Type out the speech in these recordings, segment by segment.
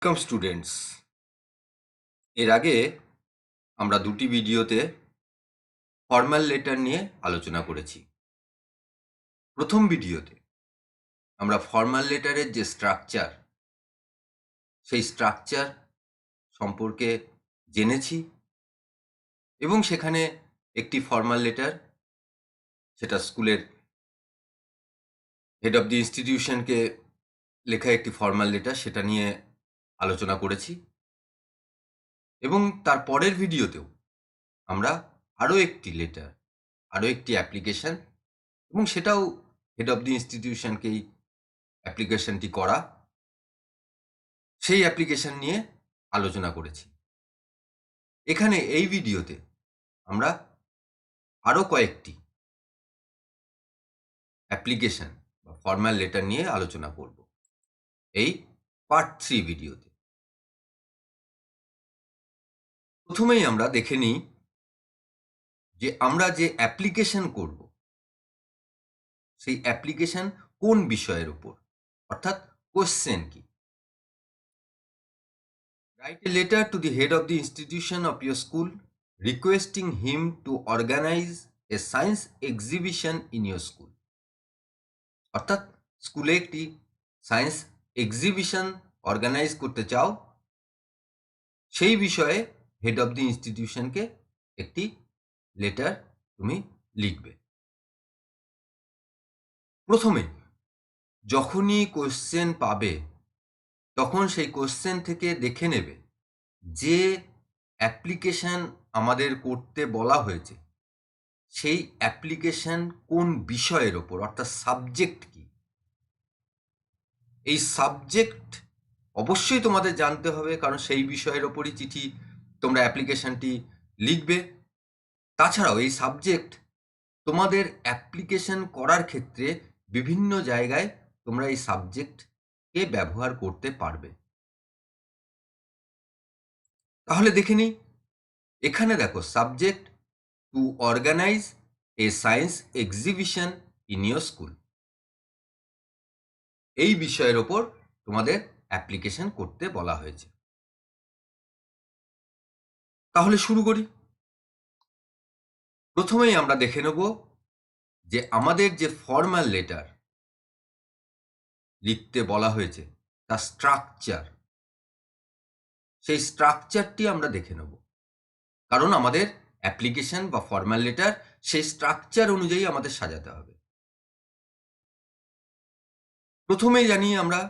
Welcome students. এর আগে আমরা দুটি ভিডিওতে ফর্মাল লেটার নিয়ে আলোচনা করেছি। প্রথম ভিডিওতে আমরা ফর্মাল লেটারের যে স্ট্রাকচার, সেই স্ট্রাকচার সম্পর্কে জেনেছি এবং সেখানে একটি ফর্মাল লেটার, সেটা স্কুলের হেড অফ দি ইনস্টিটিউশনকে লেখা একটি ফর্মাল লেটার, সেটা নিয়ে আলোচনা করেছি। এবং তার পরের ভিডিওতেও আমরা আরও একটি লেটার, আরও একটি অ্যাপ্লিকেশন, এবং সেটাও হেড অফ দি ইনস্টিটিউশনকেই অ্যাপ্লিকেশনটি করা, সেই অ্যাপ্লিকেশন নিয়ে আলোচনা করেছি। এখানে এই ভিডিওতে আমরা আরও কয়েকটি অ্যাপ্লিকেশন বা ফর্মাল লেটার নিয়ে আলোচনা করব এই পার্ট 3 ভিডিওতে। প্রথমেই আমরা দেখে নিই যে আমরা যে অ্যাপ্লিকেশন করব সেই অ্যাপ্লিকেশন কোন বিষয়ের উপর, অর্থাৎ কোশ্চেন কি। Write a letter to the head of the institution of your school requesting him to organize a science exhibition in your school. অর্থাৎ স্কুলে একটি সায়েন্স এক্সিবিশন অর্গানাইজ করতে চাও, সেই বিষয়ে হেড অফ দি ইনস্টিটিউশনকে একটি লেটার তুমি লিখবে। প্রথমে যখনই কোশ্চেন পাবে তখন সেই কোশ্চেন থেকে দেখে নেবে যে অ্যাপ্লিকেশন আমাদের করতে বলা হয়েছে সেই অ্যাপ্লিকেশন কোন বিষয়ের ওপর, অর্থাৎ সাবজেক্ট কি। এই সাবজেক্ট অবশ্যই তোমাদের জানতে হবে, কারণ সেই বিষয়ের ওপরই চিঠি তোমরা অ্যাপ্লিকেশনটি লিখবে। তাছাড়াও এই সাবজেক্ট তোমাদের অ্যাপ্লিকেশন করার ক্ষেত্রে বিভিন্ন জায়গায় তোমরা এই সাবজেক্টকে ব্যবহার করতে পারবে। তাহলে দেখে নিই, এখানে দেখো subject to organise a science exhibition in your school, এই বিষয়ের ওপর তোমাদের অ্যাপ্লিকেশন করতে বলা হয়েছে। তাহলে শুরু করি। প্রথমেই আমরা দেখে নেব যে আমাদের যে ফর্মাল লেটার লিখতে বলা হয়েছে তার স্ট্রাকচার, সেই স্ট্রাকচারটি আমরা দেখে নেব, কারণ আমাদের অ্যাপ্লিকেশন বা ফর্মাল লেটার সেই স্ট্রাকচার অনুযায়ী আমাদের সাজাতে হবে। প্রথমেই জানি আমরা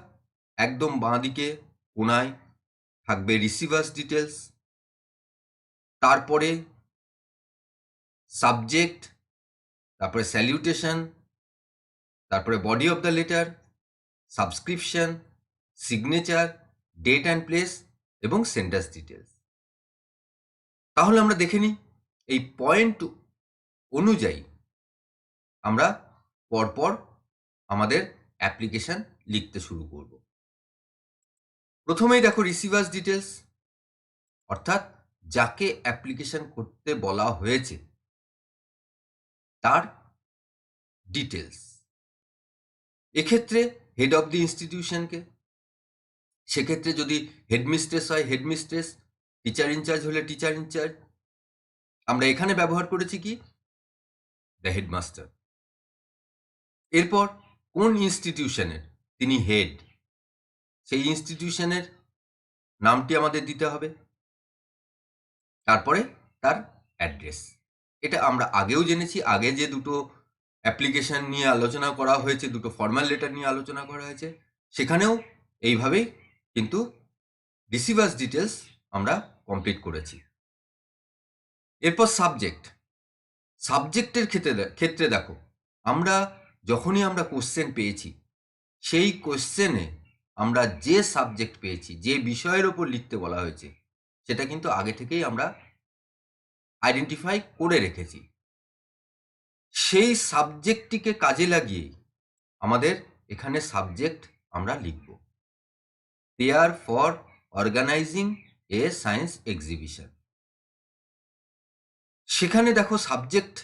একদম বাঁ দিকে কোনায় থাকবে রিসিভার্স ডিটেলস, তারপরে সাবজেক্ট, তারপরে স্যালিউটেশন, তারপরে body of the letter, subscription, signature, date and place এবং সেন্ডার্স ডিটেলস। তাহলে আমরা দেখে নিই এই পয়েন্ট অনুযায়ী আমরা পরপর আমাদের অ্যাপ্লিকেশন লিখতে শুরু করব। প্রথমেই দেখো রিসিভার্স ডিটেলস, অর্থাৎ যাকে অ্যাপ্লিকেশন করতে বলা হয়েছে তার ডিটেলস। এক্ষেত্রে হেড অফ দি ইনস্টিটিউশনকে, সেক্ষেত্রে যদি হেডমিস্ট্রেস হয় হেডমিস্ট্রেস, টিচার ইনচার্জ হলে টিচার ইনচার্জ। আমরা এখানে ব্যবহার করেছি কি, দ্য হেডমাস্টার। এরপর কোন ইনস্টিটিউশনের তিনি হেড, সেই ইনস্টিটিউশনের নামটি আমাদের দিতে হবে, তারপরে তার অ্যাড্রেস। এটা আমরা আগেও জেনেছি, আগে যে দুটো অ্যাপ্লিকেশন নিয়ে আলোচনা করা হয়েছে, দুটো ফর্মাল লেটার নিয়ে আলোচনা করা হয়েছে, সেখানেও এইভাবেই কিন্তু রিসিভার্স ডিটেলস আমরা কমপ্লিট করেছি। এরপর সাবজেক্ট, সাবজেক্টের ক্ষেত্রে দেখো আমরা যখনই আমরা কোশ্চেন পেয়েছি সেই কোশ্চেনে আমরা যে সাবজেক্ট পেয়েছি, যে বিষয়ের ওপর লিখতে বলা হয়েছে, সেটা কিন্তু আগে থেকেই আমরা আইডেন্টিফাই করে রেখেছি। সেই সাবজেক্টটিকে কাজে লাগিয়ে আমাদের এখানে সাবজেক্ট আমরা লিখব, prayer for organising a science exhibition. সেখানে দেখো সাবজেক্ট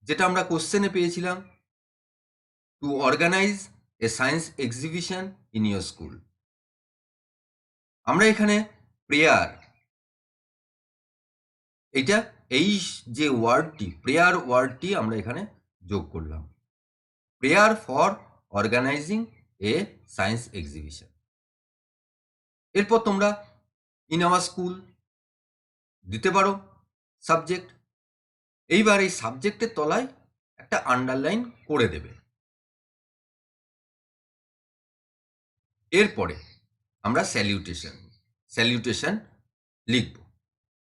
যেটা আমরা কোশ্চেনে পেয়েছিলাম, to organise a science exhibition in your school. আমরা এখানে প্রেয়ার, এটা এই যে ওয়ার্ডটি, প্রেয়ার ওয়ার্ডটি আমরা এখানে যোগ করলাম। Prayer for organising a science exhibition. এরপর তোমরা ইন আওয়ার স্কুল দিতে পারো সাবজেক্ট। এইবার এই সাবজেক্টের তলায় একটা আন্ডারলাইন করে দেবে। এরপরে আমরা স্যালিউটেশন লিখব।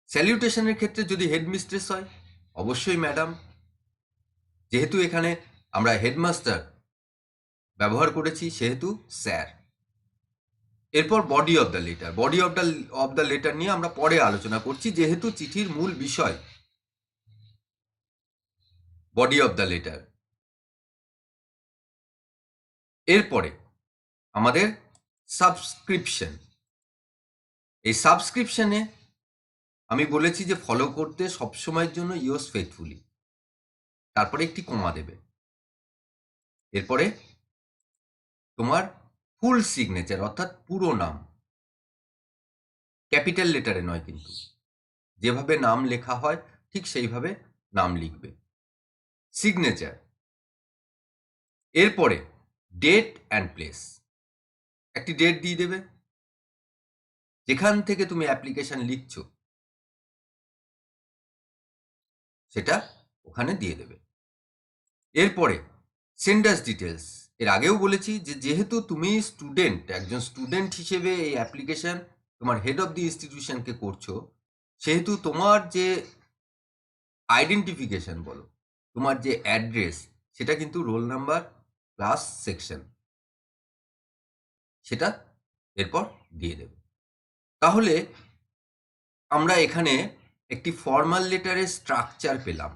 স্যালিউটেশনের ক্ষেত্রে যদি হেডমিস্ট্রেস হয় অবশ্যই ম্যাডাম, যেহেতু এখানে আমরা হেডমাস্টার ব্যবহার করেছি সেহেতু স্যার। এরপর body of the letter, body of the letter নিয়ে আমরা পরে আলোচনা করছি, যেহেতু চিঠির মূল বিষয় বডি অফ দ্য লেটার। এরপরে আমাদের সাবস্ক্রিপশন। এই সাবস্ক্রিপশনে আমি বলেছি যে ফলো করতে সবসময়ের জন্য ইয়োর্স ফেথফুলি, তারপরে একটি কমা দেবে। এরপরে তোমার ফুল সিগনেচার অর্থাৎ পুরো নাম, ক্যাপিটাল লেটারে নয় কিন্তু, যেভাবে নাম লেখা হয় ঠিক সেইভাবে নাম লিখবে। সিগনেচার, এরপরে ডেট অ্যান্ড প্লেস, একটি ডেট দিয়ে দেবে, যেখান থেকে তুমি অ্যাপ্লিকেশন লিখছো সেটা ওখানে দিয়ে দেবে। এরপরে সেন্ডার্স ডিটেলস, এর আগেও বলেছি যে যেহেতু তুমি স্টুডেন্ট, একজন স্টুডেন্ট হিসেবে এই অ্যাপ্লিকেশন তোমার হেড অফ দি ইনস্টিটিউশনকে করছো, সেহেতু তোমার যে আইডেন্টিফিকেশন বলো, তোমার যে অ্যাড্রেস, সেটা কিন্তু রোল নাম্বার ক্লাস সেকশন, সেটা এরপর দিয়ে দেবে। তাহলে আমরা এখানে একটি ফর্মাল লেটারের স্ট্রাকচার পেলাম।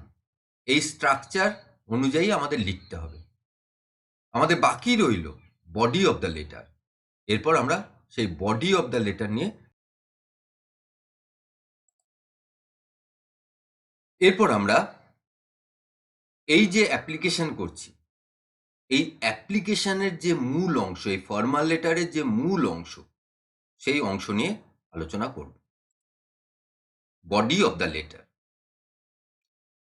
এই স্ট্রাকচার অনুযায়ী আমাদের লিখতে হবে। আমাদের বাকি রইল বডি অফ দ্য লেটার। এরপর আমরা সেই বডি অফ দ্য লেটার নিয়ে এরপর আমরা এই যে অ্যাপ্লিকেশন করছি, এই অ্যাপ্লিকেশনের যে মূল অংশ, এই ফর্মাল লেটারের যে মূল অংশ, সেই অংশ নিয়ে আলোচনা করব। Body of the letter.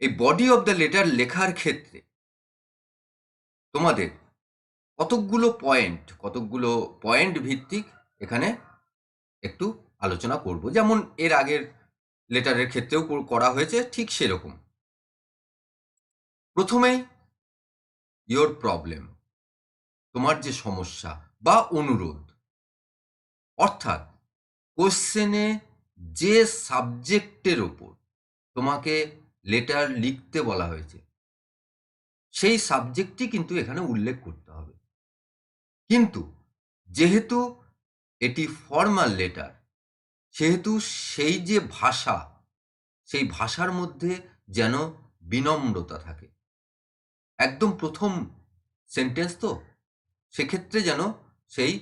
এই বডি অফ দ্য লেটার লেখার ক্ষেত্রে তোমাদের কতকগুলো পয়েন্ট ভিত্তিক এখানে একটু আলোচনা করব, যেমন এর আগের লেটারের ক্ষেত্রেও করা হয়েছে ঠিক সেরকম। প্রথমেই ইয়োর প্রবলেম, তোমার যে সমস্যা বা অনুরোধ, অর্থাৎ কোশ্চেনে যে সাবজেক্টের ওপর তোমাকে লেটার লিখতে বলা হয়েছে সেই সাবজেক্টই কিন্তু এখানে উল্লেখ করতে হবে। কিন্তু যেহেতু এটি ফর্মাল লেটার, সেহেতু সেই যে ভাষা, সেই ভাষার মধ্যে যেন বিনম্রতা থাকে। একদম প্রথম সেন্টেন্স তো, সেক্ষেত্রে যেন সেই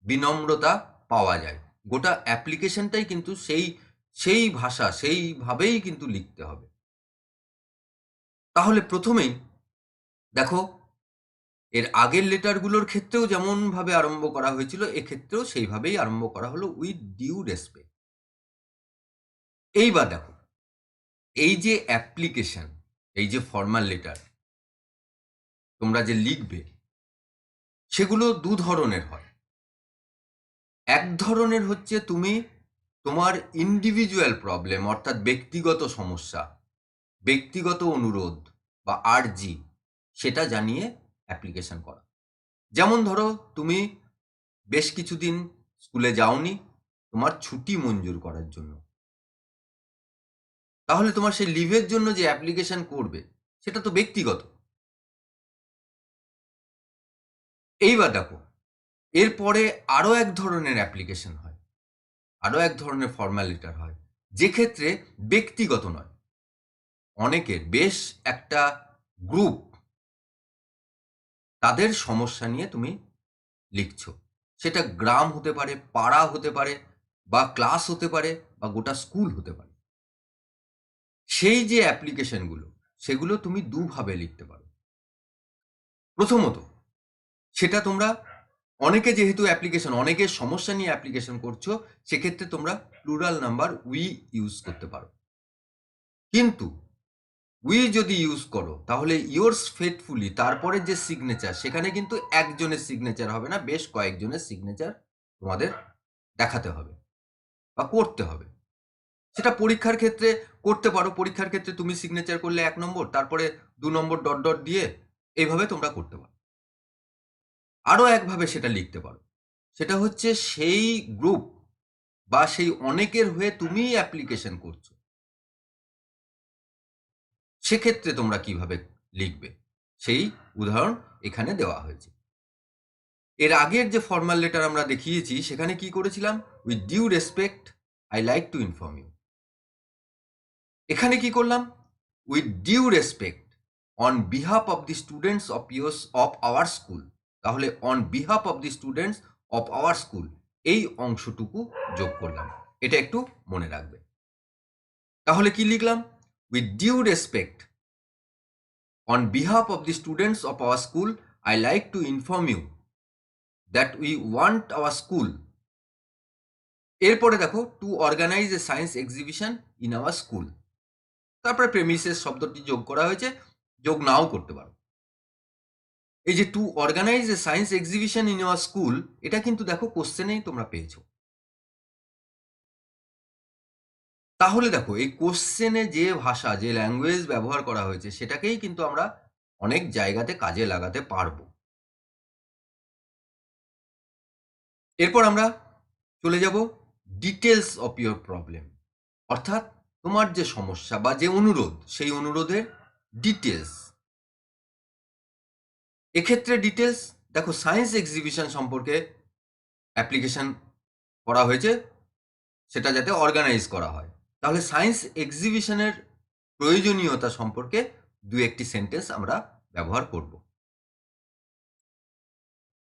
বিনম্রতা পাওয়া যায়। গোটা অ্যাপ্লিকেশনটাই কিন্তু সেই ভাষা, সেইভাবেই কিন্তু লিখতে হবে। তাহলে প্রথমেই দেখো, এর আগের লেটারগুলোর ক্ষেত্রেও যেমনভাবে আরম্ভ করা হয়েছিল, এক্ষেত্রেও সেইভাবেই আরম্ভ করা হলো, উইথ ডিউ রেসপেক্ট। এইবার দেখো, এই যে অ্যাপ্লিকেশন, এই যে ফর্মাল লেটার তোমরা যে লিখবে, সেগুলো দু ধরনের হয়। এক ধরনের হচ্ছে তুমি তোমার ইন্ডিভিজুয়াল প্রবলেম, অর্থাৎ ব্যক্তিগত সমস্যা, ব্যক্তিগত অনুরোধ বা আর্জি, সেটা জানিয়ে অ্যাপ্লিকেশন করা। যেমন ধরো তুমি বেশ কিছুদিন স্কুলে যাওনি, তোমার ছুটি মঞ্জুর করার জন্য, তাহলে তোমার সেই লিভের জন্য যে অ্যাপ্লিকেশন করবে সেটা তো ব্যক্তিগত। এইবার দেখো, এরপরে আরো এক ধরনের অ্যাপ্লিকেশন হয়, আরো এক ধরনের ফর্মাল লেটার হয়, যে ক্ষেত্রে ব্যক্তিগত নয়, অনেকের, বেশ একটা গ্রুপ, তাদের সমস্যা নিয়ে তুমি লিখছো। সেটা গ্রাম হতে পারে, পাড়া হতে পারে, বা ক্লাস হতে পারে, বা গোটা স্কুল হতে পারে। সেই যে অ্যাপ্লিকেশনগুলো, সেগুলো তুমি দুভাবে লিখতে পারো। প্রথমত, সেটা তোমরা অনেকে যেহেতু অ্যাপ্লিকেশন, অনেকের সমস্যা নিয়ে অ্যাপ্লিকেশন করছো, সেক্ষেত্রে তোমরা প্লুরাল নাম্বার উই ইউজ করতে পারো। কিন্তু উই যদি ইউজ করো তাহলে ইয়োর্স ফেথফুলি তারপরে যে সিগনেচার, সেখানে কিন্তু একজনের সিগনেচার হবে না, বেশ কয়েকজনের সিগনেচার তোমাদের দেখাতে হবে বা করতে হবে। সেটা পরীক্ষার ক্ষেত্রে করতে পারো। পরীক্ষার ক্ষেত্রে তুমি সিগনেচার করলে ১ নম্বর, তারপরে ২ নম্বর ডট, ডট দিয়ে এইভাবে তোমরা করতে পারো। আরো একভাবে সেটা লিখতে পারো। সেটা হচ্ছে সেই গ্রুপ বা সেই অনেকের হয়ে তুমিই অ্যাপ্লিকেশন করছো। সেক্ষেত্রে তোমরা কিভাবে লিখবে? সেই উদাহরণ এখানে দেওয়া হয়েছে। এর আগের যে ফরমাল লেটার আমরা দেখিয়েছি, সেখানে কি করেছিলাম? With due respect, I like to inform you. এখানে কি করলাম? With due respect, on behalf of the students of our school. তাহলে on behalf of the students of our school, এই অংশটুকু যোগ করলাম। এটা একটু মনে রাখবে। তাহলে কি লিখলাম? With due respect, on behalf of the students of our school, I like to inform you that we want our school. এরপরে দেখো, to organise a science exhibition in our school. তারপরে প্রেমিসেস শব্দটি যোগ করা হয়েছে, যোগ নাও করতে পারো। এই যে to organise a science exhibition in our school, এটা কিন্তু দেখো কোশ্চেনেই তোমরা পেয়েছো। তাহলে দেখো, এই কোশ্চেনে যে ভাষা, যে ল্যাঙ্গুয়েজ ব্যবহার করা হয়েছে, সেটাকেই কিন্তু আমরা অনেক জায়গাতে কাজে লাগাতে পারবো। এরপর আমরা চলে যাব ডিটেলস অফ ইয়োর প্রবলেম, অর্থাৎ তোমার যে সমস্যা বা যে অনুরোধ, সেই অনুরোধের ডিটেলস। এক্ষেত্রে ডিটেলস দেখো, সায়েন্স এক্সিবিশন সম্পর্কে অ্যাপ্লিকেশন করা হয়েছে, সেটা যাতে অর্গানাইজ করা হয়। তাহলে সায়েন্স এক্সিবিশনের প্রয়োজনীয়তা সম্পর্কে ২-১টি সেন্টেন্স আমরা ব্যবহার করব।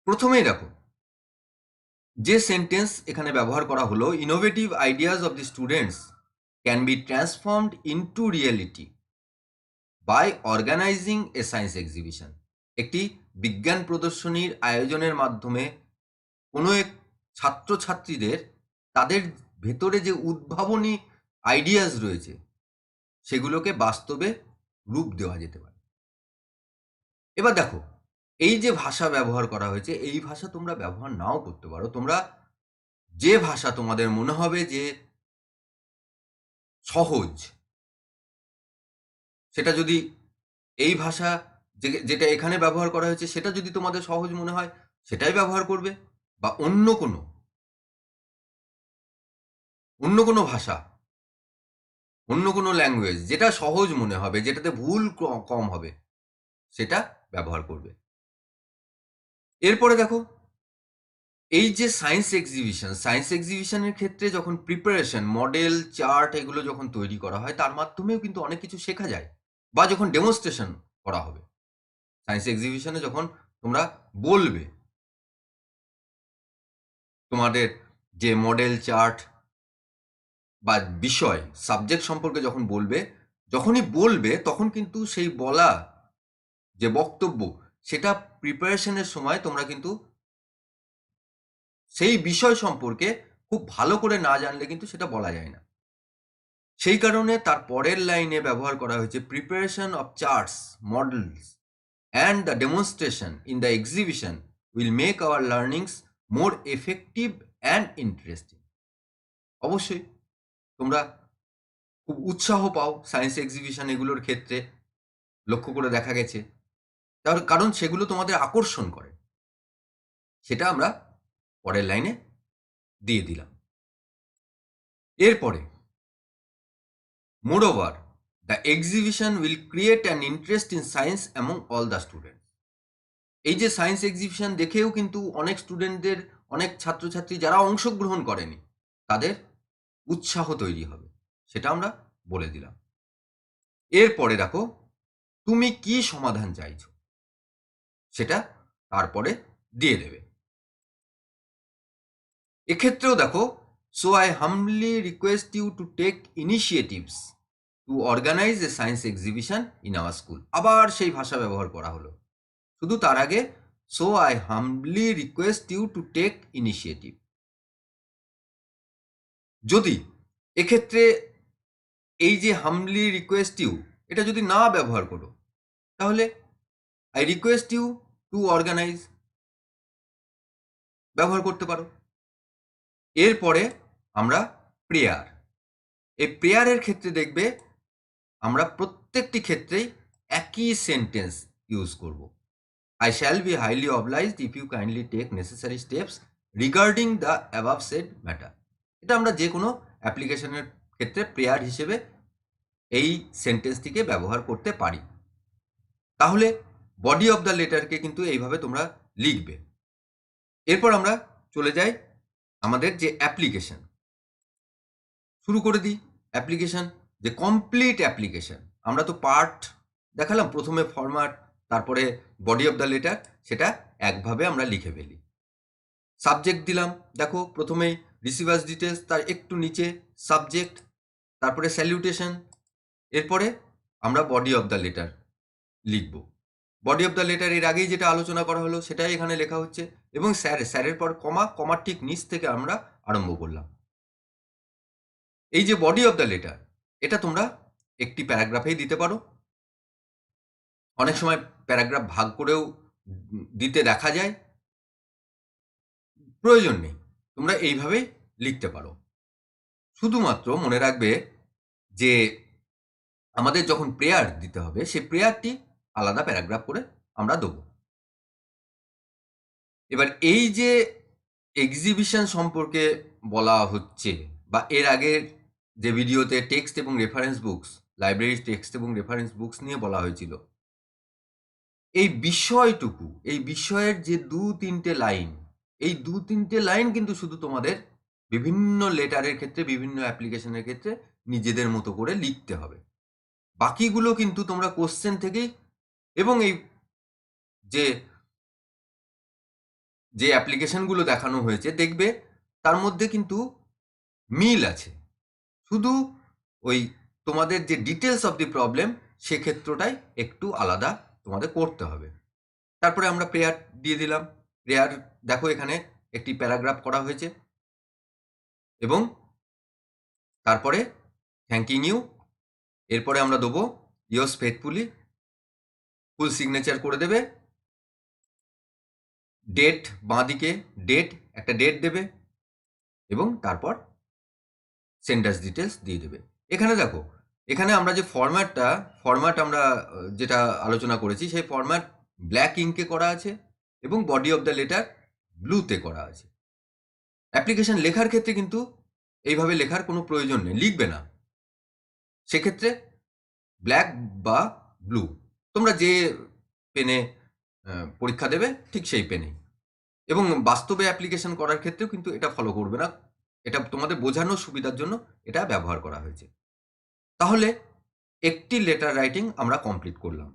প্রথমেই দেখো, যে সেন্টেন্স এখানে ব্যবহার করা হলো, innovative ideas of the students can be transformed into reality by organising a science exhibition. একটি বিজ্ঞান প্রদর্শনীর আয়োজনের মাধ্যমে কোনো এক ছাত্রছাত্রীদের তাদের ভেতরে যে উদ্ভাবনী আইডিয়াস রয়েছে, সেগুলোকে বাস্তবে রূপ দেওয়া যেতে পারে। এবার দেখো, এই যে ভাষা ব্যবহার করা হয়েছে, এই ভাষা তোমরা ব্যবহার নাও করতে পারো। তোমরা যে ভাষা তোমাদের মনে হবে যে সহজ, সেটা যদি এই ভাষা যেটা এখানে ব্যবহার করা হয়েছে, সেটা যদি তোমাদের সহজ মনে হয়, সেটাই ব্যবহার করবে। বা অন্য কোনো ভাষা, অন্য কোনো ল্যাঙ্গুয়েজ যেটা সহজ মনে হবে, যেটাতে ভুল কম হবে, সেটা ব্যবহার করবে। এরপরে দেখো, এই যে সায়েন্স এক্সিবিশনের ক্ষেত্রে যখন প্রিপারেশন, মডেল, চার্ট এগুলো যখন তৈরি করা হয়, তার মাধ্যমেও কিন্তু অনেক কিছু শেখা যায়। বা যখন ডেমনস্ট্রেশন করা হবে, সায়েন্স এক্সিবিশনে যখন তোমরা বলবে তোমাদের যে মডেল, চার্ট বা বিষয়, সাবজেক্ট সম্পর্কে যখন বলবে, যখনই বলবে তখন কিন্তু সেই বলা যে বক্তব্য, সেটা প্রিপারেশনের সময় তোমরা কিন্তু সেই বিষয় সম্পর্কে খুব ভালো করে না জানলে কিন্তু সেটা বলা যায় না। সেই কারণে তার পরের লাইনে ব্যবহার করা হয়েছে, preparation of charts, models and the demonstration in the exhibition will make our learnings more effective and interesting. অবশ্যই তোমরা খুব উৎসাহ পাও সায়েন্স এক্সিবিশন এগুলোর ক্ষেত্রে, লক্ষ্য করে দেখা গেছে। তার কারণ সেগুলো তোমাদের আকর্ষণ করে। সেটা আমরা পরের লাইনে দিয়ে দিলাম। এরপরে, moreover, the exhibition will create an interest in science among all the students. এই যে সায়েন্স এক্সিবিশন দেখেও কিন্তু অনেক স্টুডেন্টদের, অনেক ছাত্রছাত্রী যারা অংশগ্রহণ করেনি, তাদের উৎসাহ তৈরি হবে। সেটা আমরা বলে দিলাম। এরপরে দেখো, তুমি কি সমাধান চাইছো, সেটা তারপরে দিয়ে দেবে। এক্ষেত্রেও দেখো, so I humbly request you to take initiatives to organise a science exhibition in our school. আবার সেই ভাষা ব্যবহার করা হলো। শুধু তার আগে so I humbly request you to take initiative. যদি এক্ষেত্রে এই যে হাম্বলি রিকোয়েস্ট ইউ এটা যদি না ব্যবহার করো, তাহলে I request you to organize ব্যবহার করতে পারো। এরপরে আমরা প্রেয়ার, এই প্রেয়ারের ক্ষেত্রে দেখবে আমরা প্রত্যেকটি ক্ষেত্রেই একই সেন্টেন্স ইউজ করব। I shall be highly obliged if you kindly take necessary steps regarding the above said matter. এটা আমরা যে কোনো অ্যাপ্লিকেশনের ক্ষেত্রে প্রেয়ার হিসেবে এই সেন্টেন্সটিকে ব্যবহার করতে পারি। তাহলে বডি অফ দ্য লেটারকে কিন্তু এইভাবে তোমরা লিখবে। এরপর আমরা চলে যাই আমাদের যে অ্যাপ্লিকেশন, শুরু করে দিই অ্যাপ্লিকেশন, যে কমপ্লিট অ্যাপ্লিকেশন। আমরা তো পার্ট দেখালাম, প্রথমে ফরম্যাট, তারপরে বডি অফ দ্য লেটার, সেটা একভাবে আমরা লিখে ফেলি। সাবজেক্ট দিলাম, দেখো প্রথমেই রিসিভার্স ডিটেলস, তার একটু নিচে সাবজেক্ট, তারপরে স্যালিউটেশন, এরপরে আমরা বডি অফ দ্য লেটার লিখব। বডি অফ দ্য লেটার এর আগেই যেটা আলোচনা করা হলো সেটাই এখানে লেখা হচ্ছে, এবং স্যারের পর কমা, কমার ঠিক নিচ থেকে আমরা আরম্ভ করলাম। এই যে বডি অফ দ্য লেটার, এটা তোমরা একটি প্যারাগ্রাফেই দিতে পারো, অনেক সময় প্যারাগ্রাফ ভাগ করেও দিতে দেখা যায়, প্রয়োজন নেই, তোমরা এইভাবেই লিখতে পারো। শুধুমাত্র মনে রাখবে যে আমাদের যখন প্রেয়ার দিতে হবে সেই প্রেয়ারটি আলাদা প্যারাগ্রাফ করে আমরা দেবো। এবার এই যে এক্সিবিশন সম্পর্কে বলা হচ্ছে, বা এর আগের যে ভিডিওতে টেক্সট এবং রেফারেন্স বুকস, লাইব্রেরি টেক্সট এবং রেফারেন্স বুকস নিয়ে বলা হয়েছিল, এই বিষয়টুকু, এই বিষয়ের যে 2-3টে লাইন, এই 2-3টে লাইন কিন্তু শুধু তোমাদের বিভিন্ন লেটারের ক্ষেত্রে, বিভিন্ন অ্যাপ্লিকেশনের ক্ষেত্রে নিজেদের মতো করে লিখতে হবে। বাকিগুলো কিন্তু তোমরা কোশ্চেন থেকেই, এবং এই যে যে অ্যাপ্লিকেশনগুলো দেখানো হয়েছে দেখবে তার মধ্যে কিন্তু মিল আছে, শুধু ওই তোমাদের যে ডিটেলস অফ দি প্রবলেম সেক্ষেত্রটাই একটু আলাদা তোমাদের করতে হবে। তারপরে আমরা প্রেয়ার দিয়ে দিলাম। প্রেয়ার দেখো এখানে একটি প্যারাগ্রাফ করা হয়েছে, এবং তারপরে থ্যাঙ্কিং ইউ, এরপরে আমরা দেবো ইয়োর্স ফেথফুলি, ফুল সিগনেচার করে দেবে, ডেট বাঁ দিকে ডেট, একটা ডেট দেবে, এবং তারপর সেন্ডার্স ডিটেলস দিয়ে দেবে। এখানে দেখো, এখানে আমরা যে ফরম্যাট আমরা যেটা আলোচনা করেছি সেই ফরম্যাট ব্ল্যাক ইঙ্কে করা আছে, এবং বডি অফ দ্য লেটার ব্লুতে করা আছে। অ্যাপ্লিকেশন লেখার ক্ষেত্রে কিন্তু এইভাবে লেখার কোনো প্রয়োজন নেই, লিখবে না, সেক্ষেত্রে ব্ল্যাক বা ব্লু, তোমরা যে পেনে পরীক্ষা দেবে ঠিক সেই পেনেই। এবং বাস্তবে অ্যাপ্লিকেশন করার ক্ষেত্রেও কিন্তু এটা ফলো করবে না, এটা তোমাদের বোঝানোর সুবিধার জন্য এটা ব্যবহার করা হয়েছে। তাহলে একটি লেটার রাইটিং আমরা কমপ্লিট করলাম।